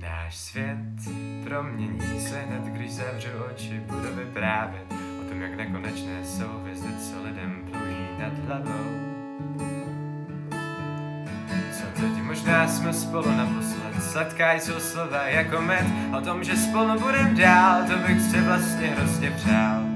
Náš svět promění se hned, když zavřu oči, budu vyprávět o tom, jak nekonečné jsou hvězdy, co lidem plují nad hlavou. Co teď, možná jsme spolu naposled, sladká jsou slova jako med, o tom, že spolu budem dál, to bych si vlastně hrozně přál.